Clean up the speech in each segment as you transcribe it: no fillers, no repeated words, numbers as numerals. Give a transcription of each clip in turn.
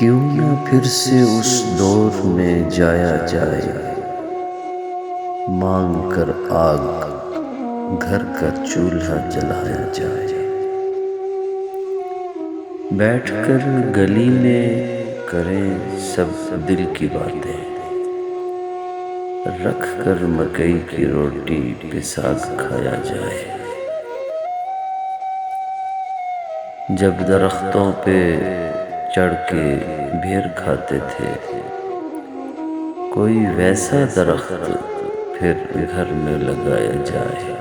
کیوں نہ پھر سے اس دور میں جایا جائے، مانگ کر آگ گھر کا چولہا جلایا جائے، بیٹھ کر گلی میں کریں سب دل کی باتیں، رکھ کر مکئی کی روٹی پہ ساگ کھایا جائے، جب درختوں پہ چڑھ کے بیر کھاتے تھے، کوئی ویسا درخت پھر گھر میں لگایا جائے،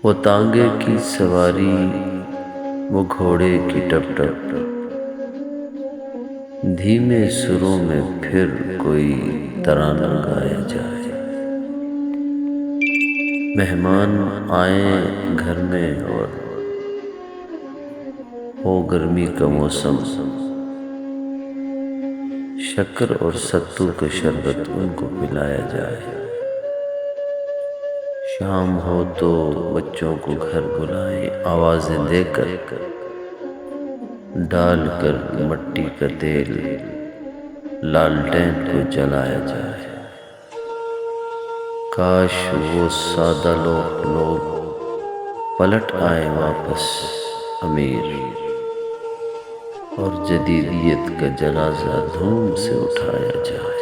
وہ تانگے کی سواری، وہ گھوڑے کی ٹپ ٹپ، دھیمے سروں میں پھر کوئی ترانہ گایا جائے، مہمان آئیں گھر میں اور ہو گرمی کا موسم، شکر اور ستو کا شربت ان کو پلایا جائے، شام ہو تو بچوں کو گھر بلائیں آوازیں دے کر، ڈال کر مٹی کا تیل لالٹین کو جلایا جائے، کاش وہ سادہ لوگ پلٹ آئیں واپس امیر، اور جدیدیت کا جنازہ دھوم سے اٹھایا جائے۔